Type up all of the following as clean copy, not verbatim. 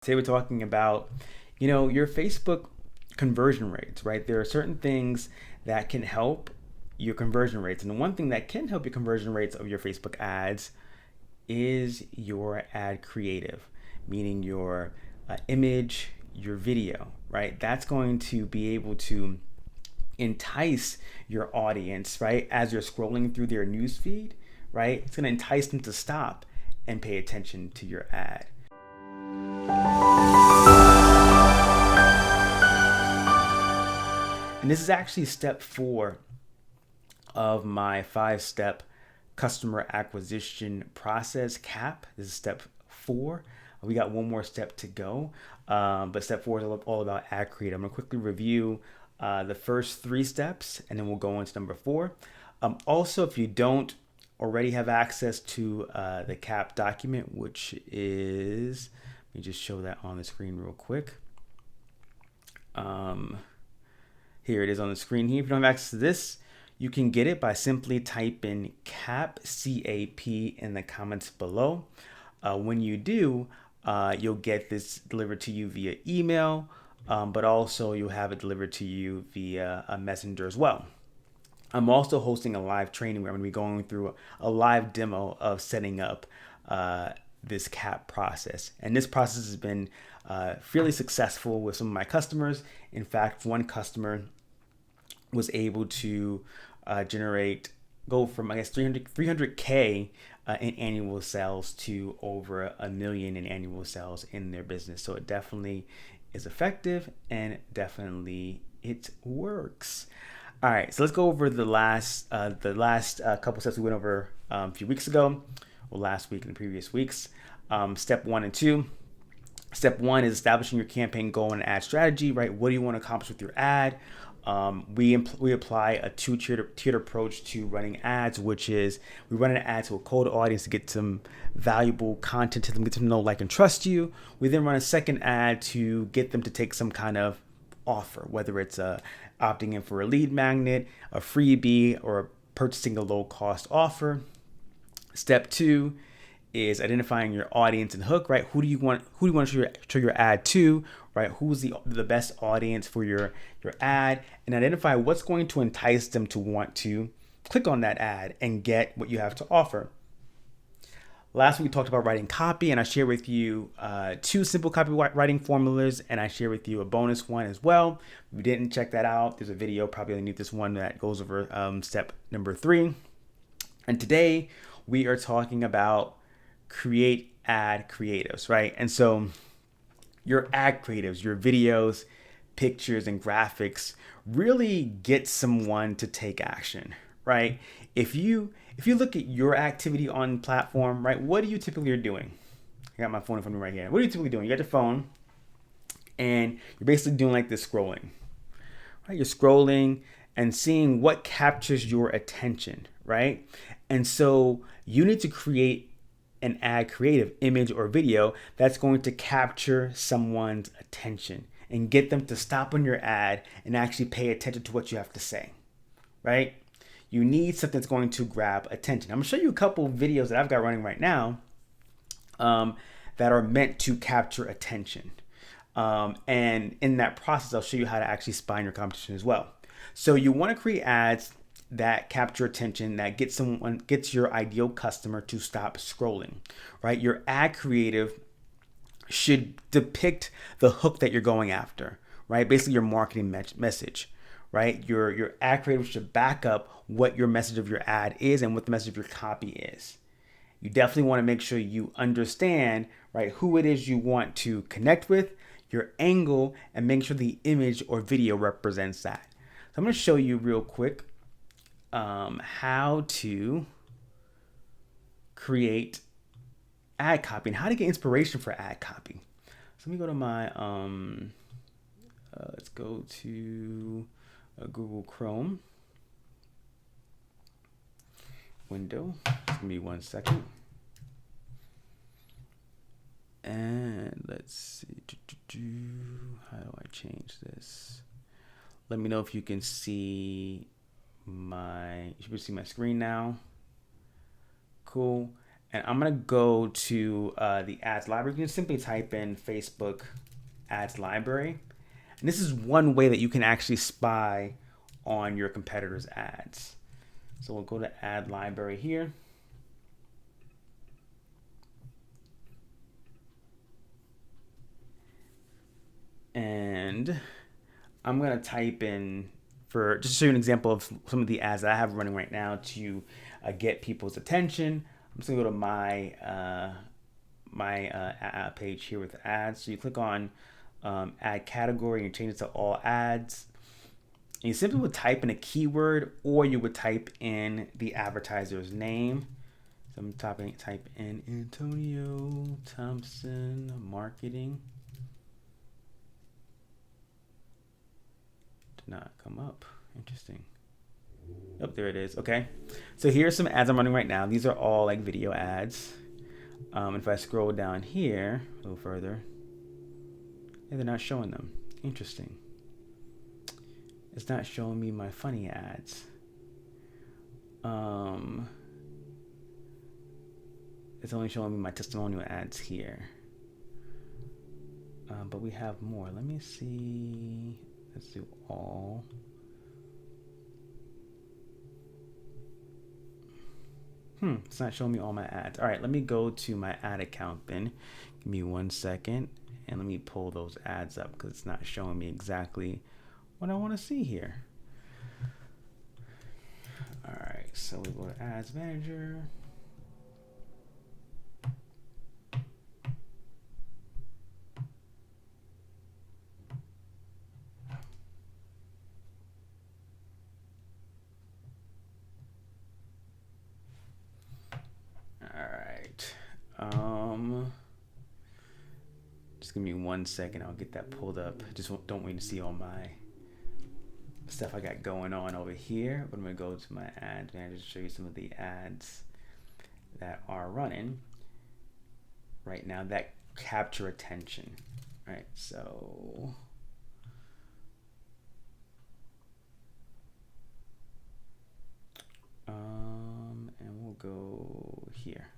Today we're talking about, your Facebook conversion rates, right? There are certain things that can help your conversion rates. And the one thing that can help your conversion rates of your Facebook ads is your ad creative, meaning your image, your video, right? That's going to be able to entice your audience, right? As you're scrolling through their news feed, right? It's going to entice them to stop and pay attention to your ad. And this is actually step 4 of my 5-step customer acquisition process CAP. This is step 4. We got one more step to go, but step 4 is all about ad creative. I'm gonna quickly review the first 3 steps, and then we'll go into number 4. Also, if you don't already have access to the CAP document, which is, let me just show that on the screen real quick. Here it is on the screen here. If you don't have access to this, you can get it by simply typing CAP, C-A-P, in the comments below. When you do, you'll get this delivered to you via email, but also you'll have it delivered to you via a messenger as well. I'm also hosting a live training where I'm going to be going through a live demo of setting up this CAP process. And this process has been fairly successful with some of my customers. In fact, one customer was able to go from 300K in annual sales to over $1 million in annual sales in their business. So it definitely is effective, and definitely it works. All right, so let's go over the last couple steps we went over a few weeks ago, or last week and the previous weeks. Step 1 and 2. Step 1 is establishing your campaign goal and ad strategy, right? What do you want to accomplish with your ad? We apply a 2-tiered approach to running ads, which is we run an ad to a cold audience to get some valuable content to them, get them to know, like, and trust you. We then run a second ad to get them to take some kind of offer, whether it's opting in for a lead magnet, a freebie, or purchasing a low-cost offer. Step 2 is identifying your audience and hook, right? Who do you want to show your ad to, right? Who's the best audience for your ad, and identify what's going to entice them to want to click on that ad and get what you have to offer. Last week we talked about writing copy, and I shared with you 2 simple copywriting formulas, and I shared with you a bonus one as well. If you didn't check that out, there's a video probably underneath this one that goes over step number 3. And today we are talking about create ad creatives, right? And so your ad creatives, your videos, pictures, and graphics really get someone to take action, right? If you look at your activity on platform, right, what are you typically doing? I got my phone in front of me right here. What are you typically doing? You got your phone, and you're basically doing like this scrolling, right? You're scrolling and seeing what captures your attention, right? And so you need to create an ad creative, image or video, that's going to capture someone's attention and get them to stop on your ad and actually pay attention to what you have to say, right? You need something that's going to grab attention. I'm gonna show you a couple of videos that I've got running right now that are meant to capture attention. And in that process, I'll show you how to actually spy on your competition as well. So you want to create ads that capture attention, that gets your ideal customer to stop scrolling, right? Your ad creative should depict the hook that you're going after, right? Basically your marketing message, right? Your ad creative should back up what your message of your ad is and what the message of your copy is. You definitely want to make sure you understand, right, who it is you want to connect with, your angle, and make sure the image or video represents that. So I'm going to show you real quick how to create ad copy and how to get inspiration for ad copy. So let me go to my let's go to Google Chrome window. Give me 1 second, and let's see. How do I change this? Let me know if you can see you should see my screen now. Cool. And I'm gonna go to the ads library. You can simply type in Facebook ads library. And this is one way that you can actually spy on your competitors' ads. So we'll go to ad library here. And I'm going to type in, for just to show you an example of some of the ads that I have running right now to get people's attention. I'm just going to go to my page here with ads. So you click on ad category and you change it to all ads. And you simply would type in a keyword, or you would type in the advertiser's name. So I'm type in Antonio Thompson marketing. Did not come up. Interesting. Oh, there it is. Okay. So here's some ads I'm running right now. These are all like video ads. If I scroll down here a little further, yeah, they're not showing them. Interesting. It's not showing me my funny ads. It's only showing me my testimonial ads here. But we have more. Let me see. Let's do all. It's not showing me all my ads. All right, let me go to my ad account then. Give me 1 second. And let me pull those ads up because it's not showing me exactly what I want to see here. All right, so we go to Ads Manager. All right. Just give me 1 second. I'll get that pulled up. Just don't wait to see all my stuff I got going on over here. But I'm gonna go to my ads manager to show you some of the ads that are running right now that capture attention. All right, so and we'll go here.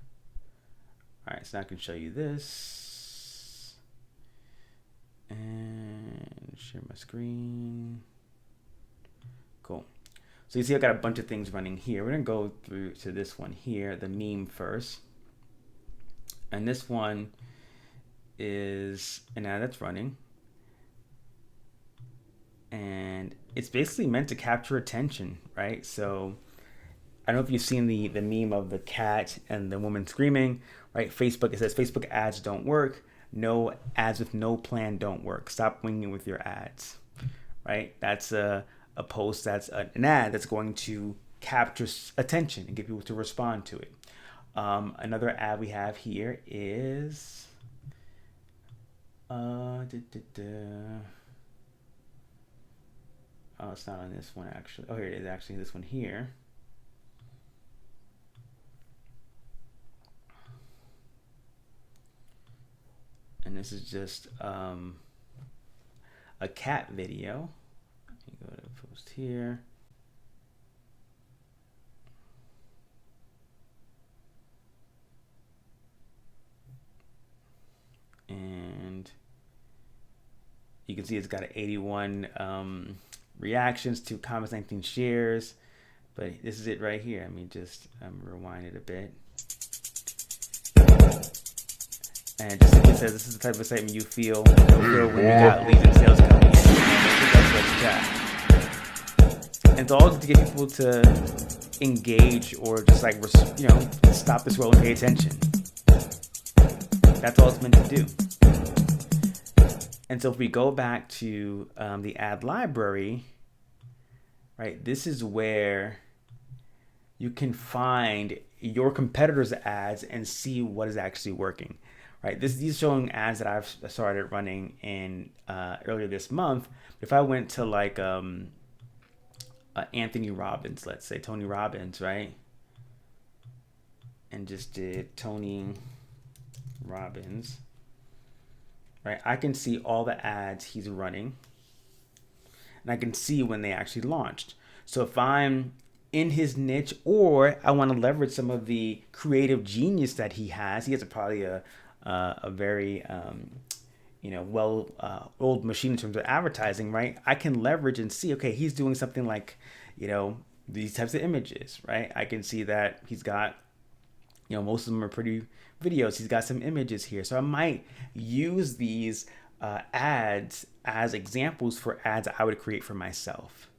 All right, so now I can show you this and share my screen. Cool. So you see I got a bunch of things running here. We're gonna go through to this one here, the meme first. And this one is an ad that's running. And it's basically meant to capture attention, right? So I don't know if you've seen the meme of the cat and the woman screaming, right? Facebook, it says Facebook ads don't work. No ads with no plan don't work. Stop winging with your ads, right? That's a post, that's an ad that's going to capture attention and get people to respond to it. Another ad we have here is oh, it's not on this one actually. Oh, here it is actually, this one here. And this is just a cat video. Let me go to post here. And you can see it's got 81 reactions, 2 comments, 19 shares. But this is it right here. Let me just rewind it a bit. And just like it says, this is the type of excitement you feel when you got leads and sales coming in. And it's all to get people to engage or just like, stop this role and pay attention. That's all it's meant to do. And so if we go back to the ad library, right, this is where you can find your competitors' ads and see what is actually working. Right, these showing ads that I've started running in earlier this month. If I went to like Anthony Robbins, let's say Tony Robbins, right, and just did Tony Robbins, right, I can see all the ads he's running, and I can see when they actually launched. So if I'm in his niche, or I want to leverage some of the creative genius that he has. He has probably a very well old machine in terms of advertising, right? I can leverage and see, okay, he's doing something like, these types of images, right? I can see that he's got, most of them are pretty videos. He's got some images here. So I might use these ads as examples for ads I would create for myself.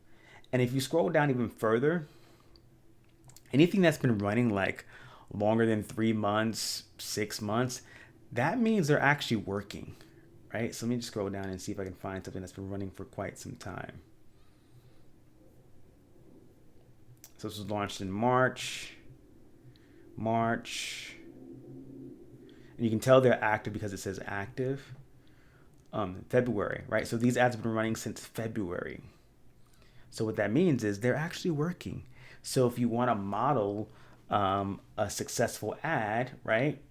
And if you scroll down even further, anything that's been running like longer than 3 months, 6 months, that means they're actually working, right? So let me just scroll down and see if I can find something that's been running for quite some time. So this was launched in March. And you can tell they're active because it says active. February, right? So these ads have been running since February. So what that means is they're actually working. So if you want to model a successful ad, right?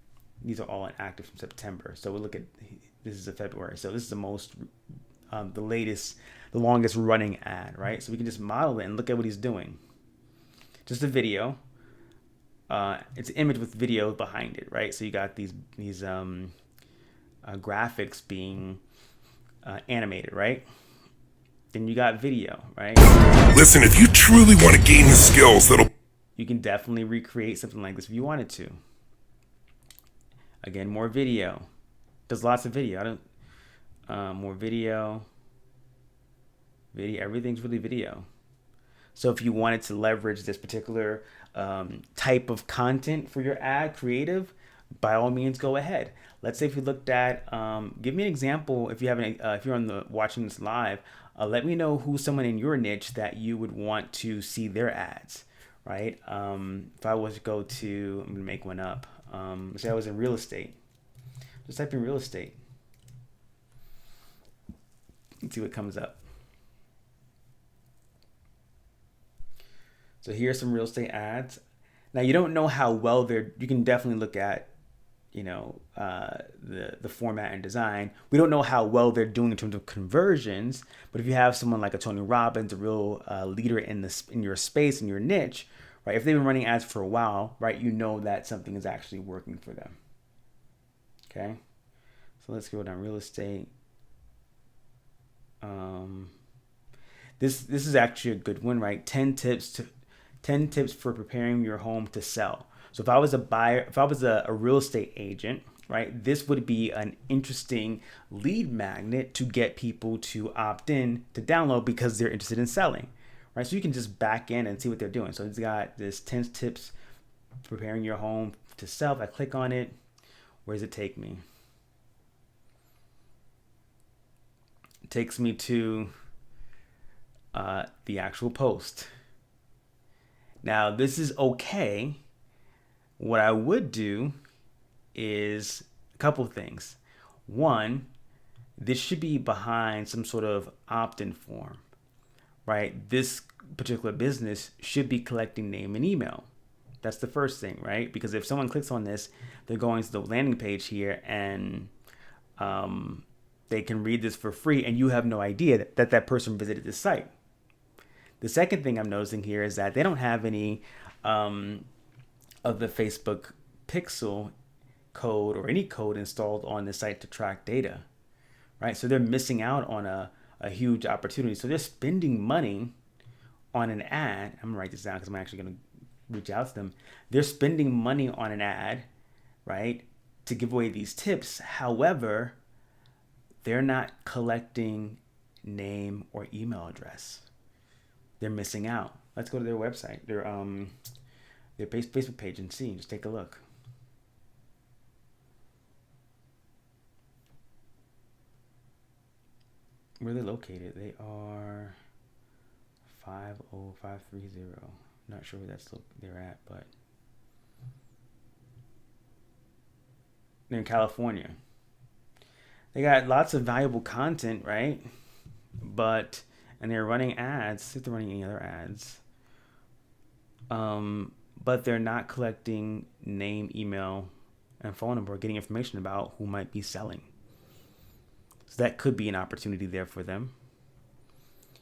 These are all inactive from September. So we'll look at, this is a February. So this is the latest, the longest running ad, right? So we can just model it and look at what he's doing. Just a video. It's an image with video behind it, right? So you got these graphics being animated, right? Then you got video, right? Listen, if you truly want to gain the skills you can definitely recreate something like this if you wanted to. Again, more video. Does lots of video. More video. Everything's really video. So if you wanted to leverage this particular type of content for your ad, creative, by all means, go ahead. Let's say if you looked at, give me an example. If you have if you're watching this live, let me know who's someone in your niche that you would want to see their ads, right? If I was to go to, I'm gonna make one up. Say I was in real estate. Just type in real estate. Let's see what comes up. So here's some real estate ads. Now you don't know how well you can definitely look at, the format and design. We don't know how well they're doing in terms of conversions, but if you have someone like a Tony Robbins, a real leader in your space, in your niche, right? If they've been running ads for a while, right, you know that something is actually working for them. Okay, so let's go down real estate. This is actually a good one, right? 10 tips for preparing your home to sell. So if I was a real estate agent, right, this would be an interesting lead magnet to get people to opt in to download because they're interested in selling, right? So you can just back in and see what they're doing. So it's got this 10 tips preparing your home to sell. If I click on it, where does it take me? It takes me to the actual post. Now, this is okay. What I would do is a couple of things. One, this should be behind some sort of opt-in form, right? This particular business should be collecting name and email. That's the first thing, right? Because if someone clicks on this, they're going to the landing page here and they can read this for free and you have no idea that person visited this site. The second thing I'm noticing here is that they don't have any of the Facebook pixel code or any code installed on the site to track data, right? So they're missing out on a huge opportunity. So they're spending money on an ad. I'm gonna write this down because I'm actually gonna reach out to them. They're spending money on an ad, right, to give away these tips. However, they're not collecting name or email address. They're missing out. Let's go to their website, their Facebook page and see. Just take a look. Where are they located? They are 50530. Not sure where they're at, but they're in California. They got lots of valuable content, right? And they're running ads. If they're running any other ads, but they're not collecting name, email, and phone number, or getting information about who might be selling. So that could be an opportunity there for them.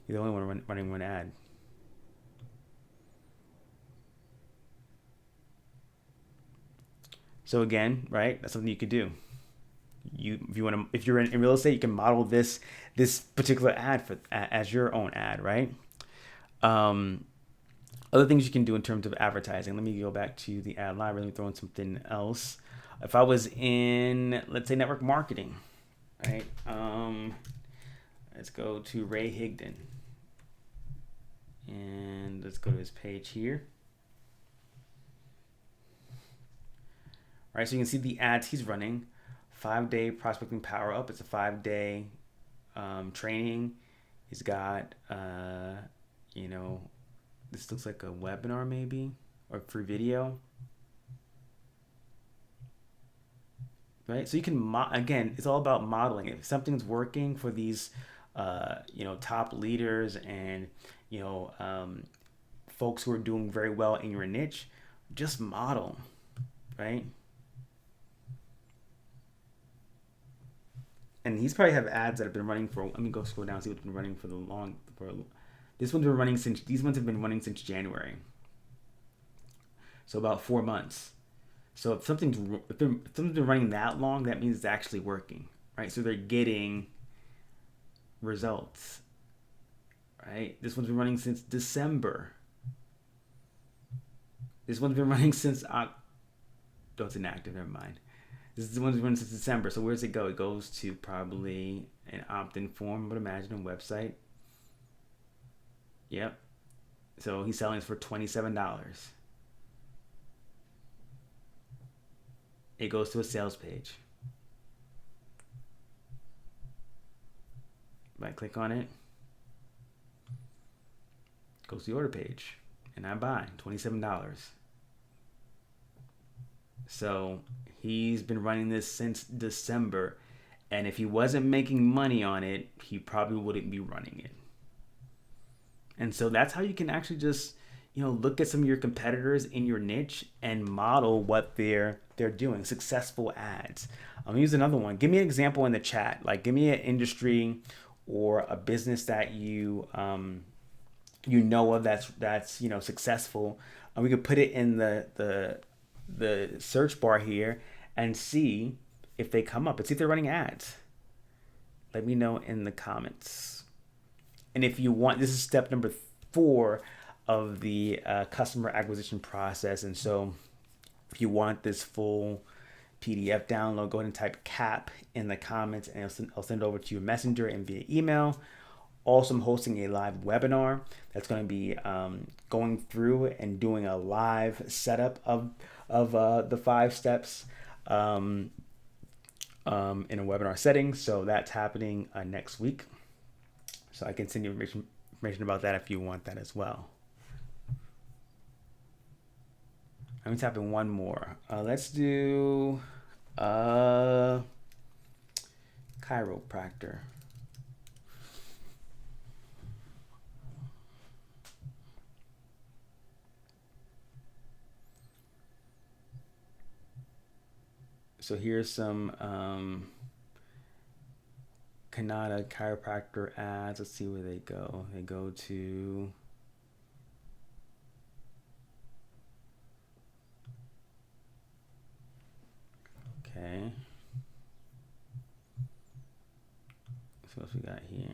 You're the only one running one ad. So again, right, that's something you could do. If you're in real estate, you can model this particular ad for as your own ad, right? Um, Other things you can do in terms of advertising. Let me go back to the ad library. Let me throw in something else. If I was in, let's say, network marketing, right? Let's go to Ray Higdon, and let's go to his page here. All right, so you can see the ads he's running. 5-day prospecting power up. It's a 5-day training. He's got, this looks like a webinar maybe, or free video. Right, so you can again, it's all about modeling. If something's working for these, top leaders and folks who are doing very well in your niche, just model, right? And he's probably have ads that have been running for. Let me go scroll down and see what's been running for this one's been running since. These ones have been running since January. So about 4 months. So if something's been running that long, that means it's actually working, right? So they're getting results, right? This one's been running since December. This one's been running since it's inactive. Never mind. This is the one that's running since December. So where does it go? It goes to probably an opt-in form, but imagine a website. Yep. So he's selling this for $27. It goes to a sales page. If I click on it, goes to the order page, and I buy $27. So he's been running this since December, and if he wasn't making money on it, he probably wouldn't be running it. And so that's how you can actually just look at some of your competitors in your niche and model what they're doing. Successful ads. I'm gonna use another one. Give me an example in the chat. Like, give me an industry or a business that you know of that's successful, and we could put it in the search bar here and see if they come up and see if they're running ads. Let me know in the comments. And if you want, this is step number 4 of the customer acquisition process. And so if you want this full PDF download, go ahead and type CAP in the comments, and I'll send it over to your messenger and via email. Also, I'm hosting a live webinar that's going to be going through and doing a live setup of the 5 steps in a webinar setting. So that's happening next week. So I can send you information about that if you want that as well. I'm tapping one more. Let's do chiropractor. So here's some Canada chiropractor ads. Let's see where they go. They go to okay. So what we got here?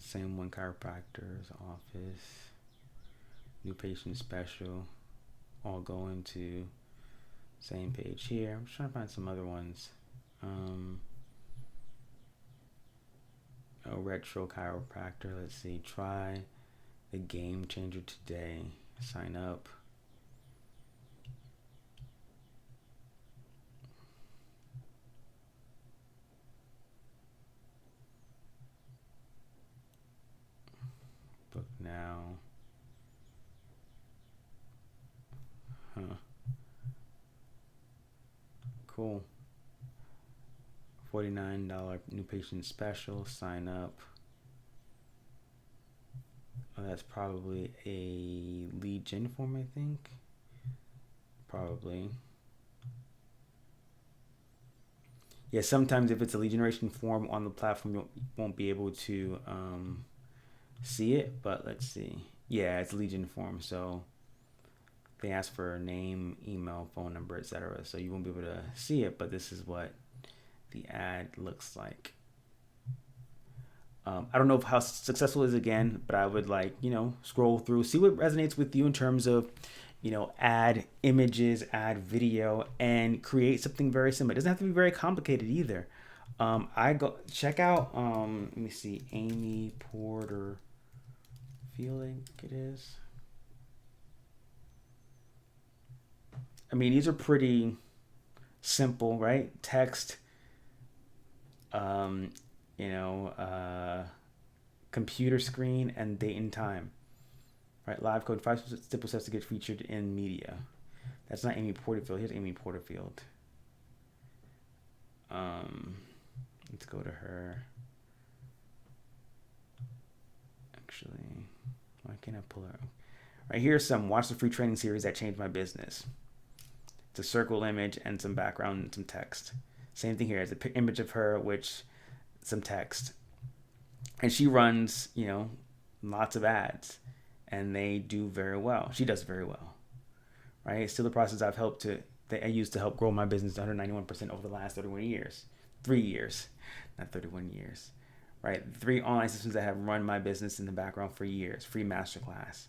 Same one, chiropractor's office, new patient special, all going to same page here. I'm just trying to find some other ones. A retro chiropractor. Let's see. Try the game changer today. Sign up. Book now. Cool. $49 new patient special. Sign up. Oh, that's probably a lead gen form, I think. Probably. Yeah, sometimes if it's a lead generation form on the platform, you won't be able to see it. But let's see. Yeah, it's a lead gen form, so they ask for name, email, phone number, etc. So you won't be able to see it, but this is what the ad looks like. I don't know how successful it is again, but I would like, scroll through, see what resonates with you in terms of, add images, add video, and create something very similar. It doesn't have to be very complicated either. I go check out, let me see, Amy Porter, feeling it is. I mean, these are pretty simple, right? Text, um, you know, uh, computer screen, and date and time. Right, live code, 5 simple steps to get featured in media. That's not Amy Porterfield. Here's Amy Porterfield. Um, let's go to her. Actually, why can't I pull her up? Right, here's some watch the free training series that changed my business. It's a circle image and some background and some text. Same thing here. It's an image of her, which some text. And she runs, lots of ads, and they do very well. She does very well, right? It's still the process that I used to help grow my business 191% over the last 31 years. 3 years, not 31 years, right? 3 online systems that have run my business in the background for years. Free masterclass.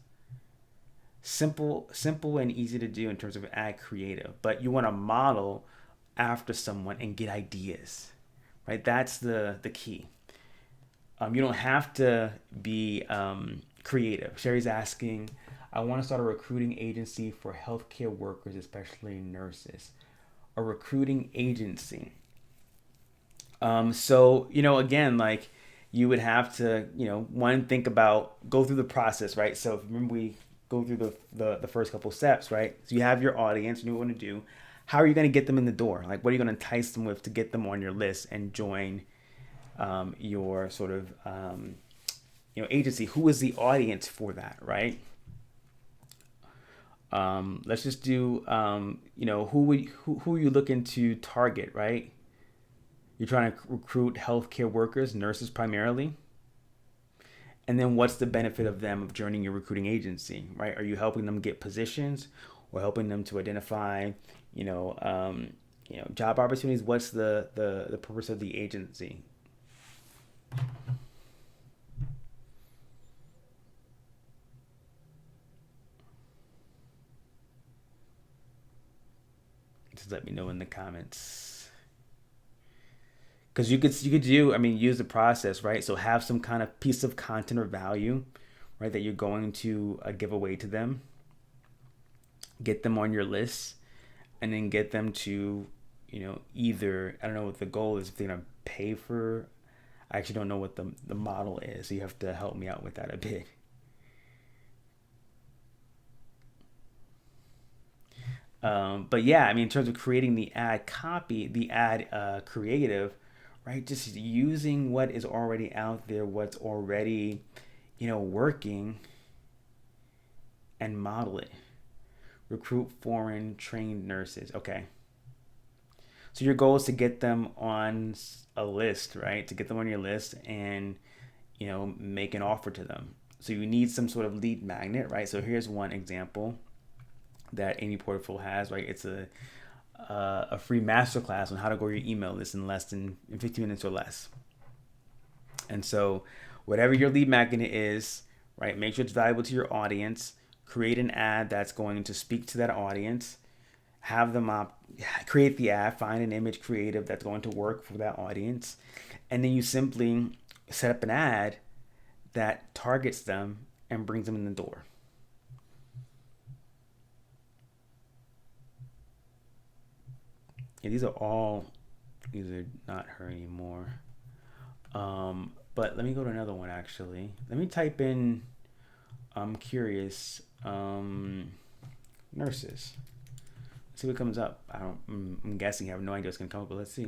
Simple and easy to do in terms of ad creative, but you want to model after someone and get ideas, right? That's the key. You don't have to be creative. Sherry's asking, I want to start a recruiting agency for healthcare workers, especially nurses. A recruiting agency. Again, like you would have to, one, think about, go through the process, right? So if remember we go through the first couple steps, right? So you have your audience, you know what you want to do. How are you going to get them in the door? Like, what are you going to entice them with to get them on your list and join your sort of agency? Who is the audience for that, right? Let's just do who are you looking to target, right? You're trying to recruit healthcare workers, nurses primarily. And then what's the benefit of them of joining your recruiting agency, right? Are you helping them get positions or helping them to identify, job opportunities? What's the purpose of the agency? Just let me know in the comments. Because you could do, use the process, right? So have some kind of piece of content or value, right, that you're going to give away to them. Get them on your list, and then get them to, either, I don't know what the goal is, if they're gonna pay for. I actually don't know what the model is, so you have to help me out with that a bit. But yeah, in terms of creating the ad copy, the ad creative, right? Just using what is already out there, what's already, working, and model it. Recruit foreign trained nurses. Okay. So your goal is to get them on a list, right? To get them on your list and, make an offer to them. So you need some sort of lead magnet, right? So here's one example that Amy Porterfield has, right? It's a free masterclass on how to grow your email list in less than 15 minutes or less. And so whatever your lead magnet is, right, make sure it's valuable to your audience. Create an ad that's going to speak to that audience. Have them create the ad, find an image creative that's going to work for that audience. And then you simply set up an ad that targets them and brings them in the door. Yeah, these are not her anymore. But let me go to another one actually. Let me type in, I'm curious, nurses. Let's see what comes up. I'm guessing, I have no idea what's gonna come up, but let's see.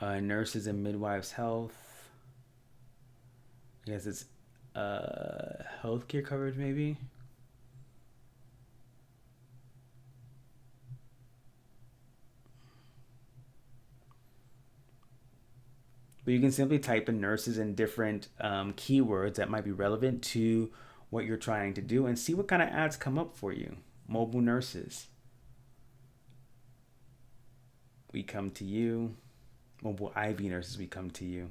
Nurses and midwives health. I guess it's healthcare coverage maybe. But you can simply type in nurses and different keywords that might be relevant to what you're trying to do and see what kind of ads come up for you. Mobile nurses. We come to you. Mobile IV nurses, we come to you.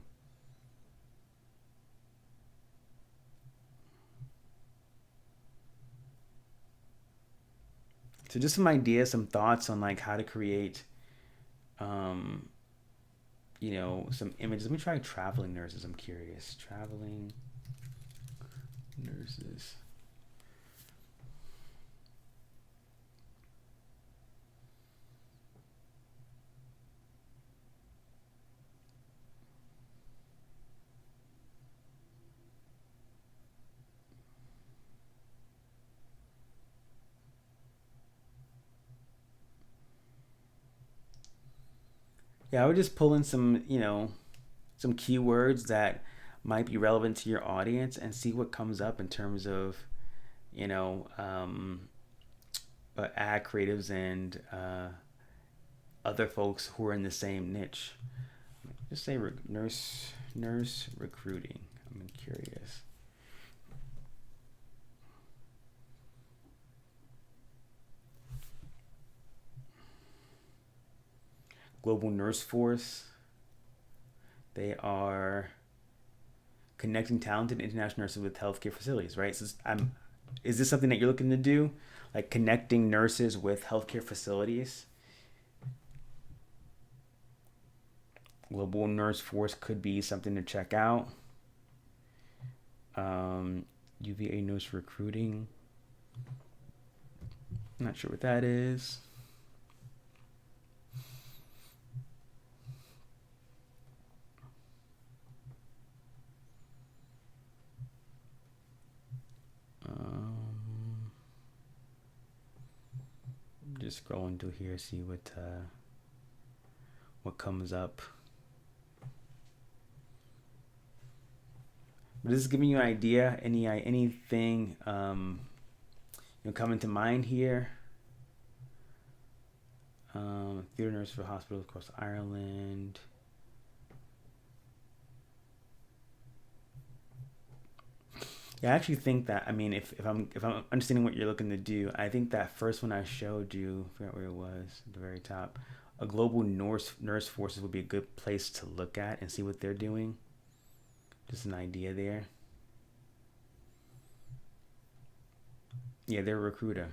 So just some ideas, some thoughts on like how to create, um, some images. Let me try traveling nurses. I'm curious. Traveling nurses. Yeah, I would just pull in some keywords that might be relevant to your audience and see what comes up in terms of, you know, um, ad creatives and other folks who are in the same niche. Just say nurse recruiting. I'm curious. Global Nurse Force. They are connecting talented international nurses with healthcare facilities, right? So is this something that you're looking to do? Like connecting nurses with healthcare facilities? Global Nurse Force could be something to check out. UVA Nurse Recruiting. Not sure what that is. Just scrolling through here, see what comes up. But this is giving you an idea. Anything coming to mind here? Theater nurse for hospitals across Ireland. Yeah, I actually think that, I mean, if I'm understanding what you're looking to do, I think that first one I showed you, I forgot where it was, at the very top, a global nurse forces would be a good place to look at and see what they're doing. Just an idea there. Yeah, they're a recruiter.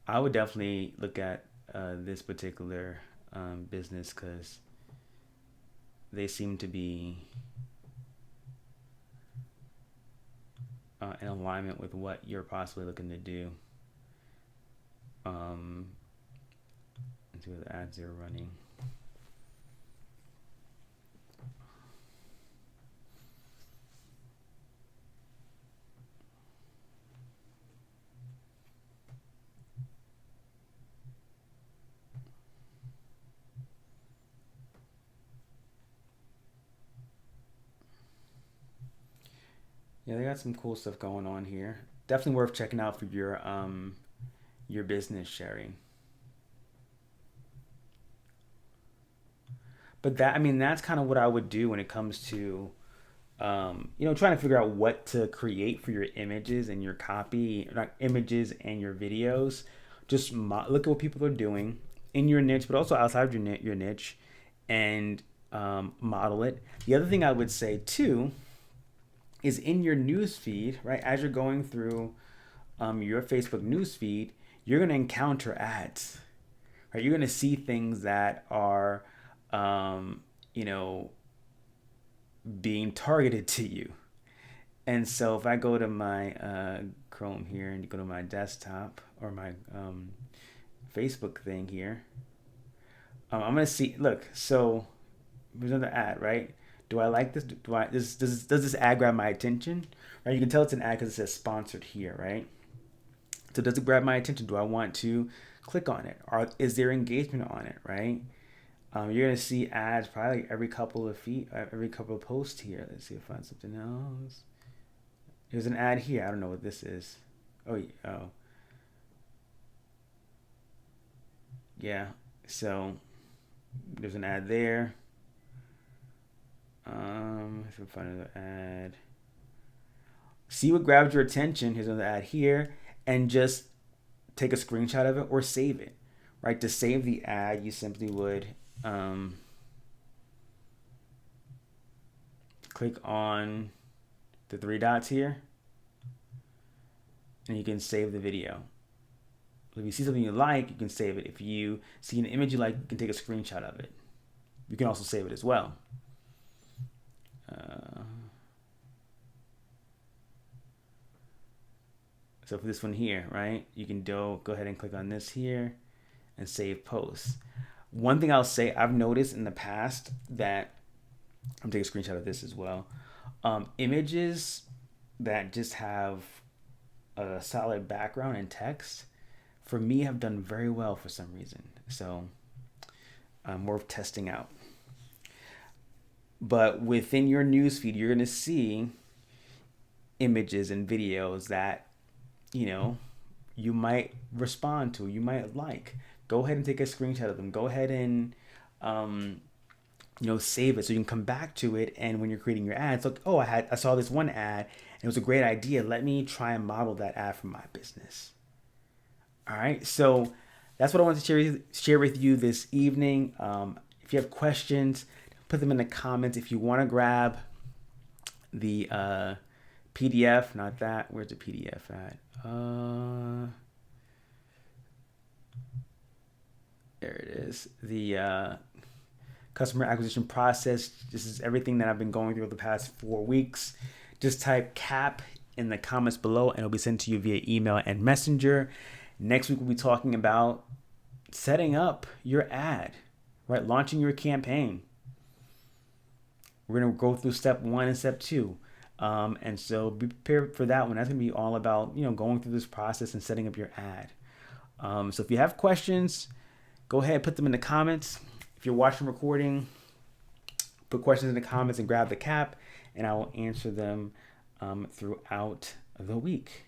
I would definitely look at this particular business because they seem to be in alignment with what you're possibly looking to do. And see what the ads they're running. Yeah, they got some cool stuff going on here. Definitely worth checking out for your business sharing. But that, I mean, that's kind of what I would do when it comes to trying to figure out what to create for your images and your copy, not images and your videos. Just look at what people are doing in your niche, but also outside of your niche, and model it. The other thing I would say too is in your news feed, right? As you're going through your Facebook news feed, you're going to encounter ads, right? You're going to see things that are, um, you know, being targeted to you. And so if I go to my Chrome here and you go to my desktop or my Facebook thing here, I'm going to see, look, so there's another ad, right? Do I like this? Does this ad grab my attention? Right? You can tell it's an ad because it says sponsored here, right? So does it grab my attention? Do I want to click on it? Or is there engagement on it, right? You're gonna see ads probably every couple of feet, every couple of posts here. Let's see if I find something else. There's an ad here. I don't know what this is. Oh, yeah. So there's an ad there. If we find another ad, see what grabs your attention. Here's another ad here, and just take a screenshot of it or save it. Right, to save the ad, you simply would click on the three dots here, and you can save the video. If you see something you like, you can save it. If you see an image you like, you can take a screenshot of it. You can also save it as well. So for this one here, right, you can go ahead and click on this here and save posts. One thing I'll say, I've noticed in the past that, I'm taking a screenshot of this as well, images that just have a solid background and text, for me, have done very well for some reason. So worth testing out. But within your newsfeed, you're going to see images and videos that, you might respond to, you might like. Go ahead and take a screenshot of them. Go ahead and, save it so you can come back to it. And when you're creating your ads, look, oh, I saw this one ad and it was a great idea. Let me try and model that ad for my business. All right. So that's what I wanted to share with you this evening. If you have questions, put them in the comments. If you want to grab the PDF, not that. Where's the PDF at? There it is. The customer acquisition process. This is everything that I've been going through the past 4 weeks. Just type CAP in the comments below and it'll be sent to you via email and messenger. Next week, we'll be talking about setting up your ad, right? Launching your campaign. We're going to go through step 1 and step 2. And so be prepared for that one. That's going to be all about, going through this process and setting up your ad. So if you have questions, go ahead and put them in the comments. If you're watching recording, put questions in the comments and grab the cap, and I will answer them throughout the week.